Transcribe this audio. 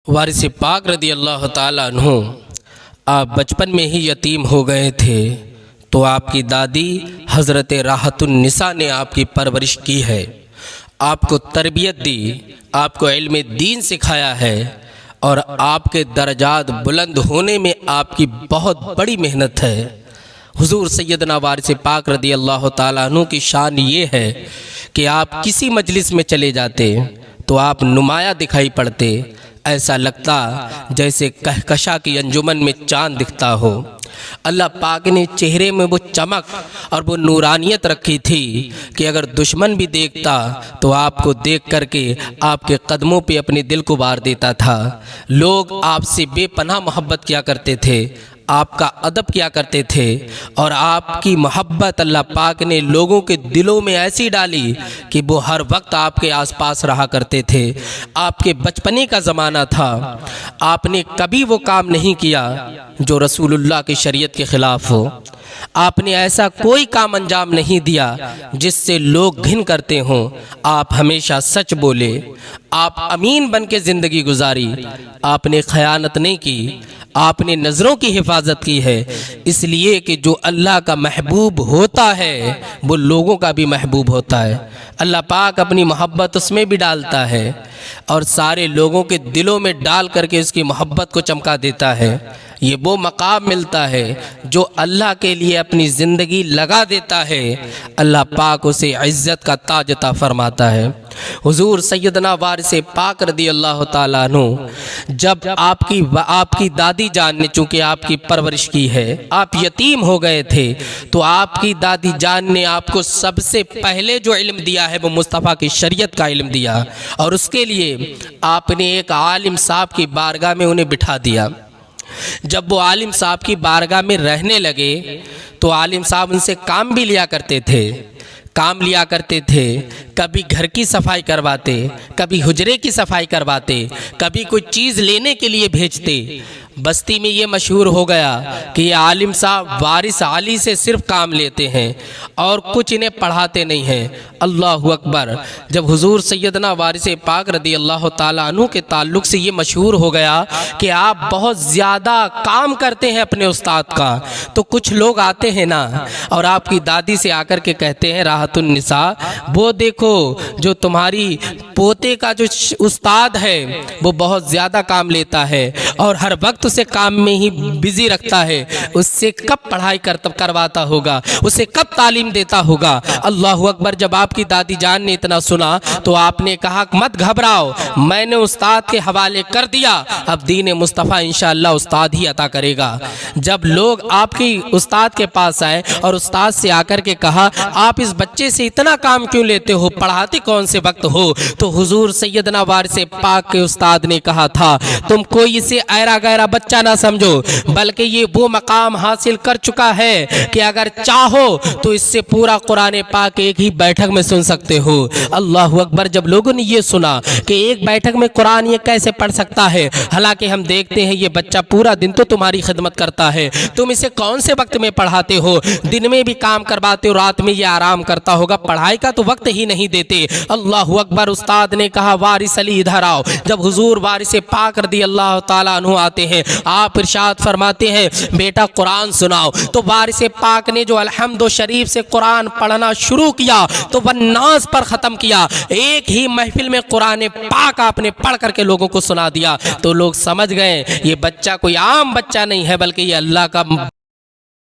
वारिस पाक रदी अल्लाह ताला अन्हु आप बचपन में ही यतीम हो गए थे तो आपकी दादी हज़रत राहतुन्निसा ने आपकी परवरिश की है, आपको तरबियत दी, आपको इल्म दीन सिखाया है और आपके दर्जात बुलंद होने में आपकी बहुत बड़ी मेहनत है। हुजूर सैयदना वारिस पाक रदी अल्लाह ताला अन्हु की शान ये है कि आप किसी मजलिस में चले जाते तो आप नुमाया दिखाई पड़ते, ऐसा लगता जैसे कहकशा की अंजुमन में चांद दिखता हो। अल्लाह पाक ने चेहरे में वो चमक और वो नूरानियत रखी थी कि अगर दुश्मन भी देखता तो आपको देख करके आपके कदमों पे अपने दिल को वार देता था। लोग आपसे बेपनाह मोहब्बत किया करते थे, आपका अदब किया करते थे और आपकी मोहब्बत अल्लाह पाक ने लोगों के दिलों में ऐसी डाली कि वो हर वक्त आपके आसपास रहा करते थे। आपके बचपने का ज़माना था, आपने कभी वो काम नहीं किया जो रसूलुल्लाह की शरीयत के ख़िलाफ़ हो। आपने ऐसा कोई काम अंजाम नहीं दिया जिससे लोग घिन करते हों। आप हमेशा सच बोले, आप अमीन बन के ज़िंदगी गुजारी, आपने खयानत नहीं की, आपने नज़रों की हिफाजत की है, इसलिए कि जो अल्लाह का महबूब होता है वो लोगों का भी महबूब होता है। अल्लाह पाक अपनी मोहब्बत उसमें भी डालता है और सारे लोगों के दिलों में डाल करके उसकी मोहब्बत को चमका देता है। ये वो मकाम मिलता है जो अल्लाह के लिए अपनी ज़िंदगी लगा देता है, अल्लाह पाक उसे इज़्ज़त का ताज अता फरमाता है। हुजूर सैयदना वारिस पाक रदी अल्लाह ताला अन्हु जब आपकी दादी जान ने चूँकि आपकी परवरिश की है, आप यतीम हो गए थे तो आपकी दादी जान ने आपको सबसे पहले जो इल्म दिया है वो मुस्तफ़ा की शरीयत का इल्म दिया और उसके लिए आपने एक आलिम साहब की बारगाह में उन्हें बिठा दिया। जब वो आलिम साहब की बारगाह में रहने लगे तो आलिम साहब उनसे काम भी लिया करते थे। कभी घर की सफाई करवाते, कभी हुजरे की सफाई करवाते, कभी कोई चीज़ लेने के लिए भेजते। बस्ती में ये मशहूर हो गया कि ये आलिम साहब वारिस आली से सिर्फ काम लेते हैं और कुछ इन्हें पढ़ाते नहीं हैं। अल्लाहु अकबर। जब हुजूर सैयदना वारिस पाक रदी अल्लाह ताला अन्हु के ताल्लुक़ से ये मशहूर हो गया कि आप बहुत ज़्यादा काम करते हैं अपने उस्ताद का, तो कुछ लोग आते हैं ना और आपकी दादी से आकर के कहते हैं राहतुन्निसा, वो देखो जो तुम्हारी पोते का जो उस्ताद है वो बहुत ज़्यादा काम लेता है और हर वक्त उसे काम में ही बिजी रखता है, उससे कब पढ़ाई करवाता होगा, उसे कब तालीम देता होगा। अल्लाहु अकबर। जब आपकी दादी जान ने इतना सुना तो आपने कहा मत घबराओ, मैंने उस्ताद के हवाले कर दिया, अब दीन मुस्तफ़ा इंशाअल्लाह उस्ताद ही अता करेगा। जब लोग आपकी उस्ताद के पास आए और उस्ताद से आकर के कहा आप इस बच्चे से इतना काम क्यों लेते हो, पढ़ाते कौन से वक्त हो, तो हुजूर सैयदना वारिस पाक के उस्ताद ने कहा था तुम कोई इसे ऐरा गैरा बच्चा ना समझो, बल्कि ये वो मकाम हासिल कर चुका है कि अगर चाहो तो इससे पूरा कुरान पाक एक ही बैठक में सुन सकते हो। अल्लाहु अकबर। जब लोगों ने ये सुना कि एक बैठक में कुरान ये कैसे पढ़ सकता है, हालांकि हम देखते हैं ये बच्चा पूरा दिन तो तुम्हारी खिदमत करता है, तुम इसे कौन से वक्त में पढ़ाते हो, दिन में भी काम करवाते हो, रात में ये आराम करता होगा, पढ़ाई का तो वक्त ही नहीं देते। अल्लाहु अकबर। उस्ताद ने कहा वारिस अली इधर आओ। जब हुजूर वारिस पाक रदी अल्लाह ताला अन्हु आते हैं, आप इरशाद फरमाते हैं बेटा कुरान सुनाओ। तो वारिस पाक ने जो अलहम्दो शरीफ से कुरान पढ़ना शुरू किया तो वन्नास पर ख़त्म किया। एक ही महफिल में कुरान पाक आपने पढ़ करके लोगों को सुना दिया तो लोग समझ गए ये बच्चा कोई आम बच्चा नहीं है बल्कि ये अल्लाह का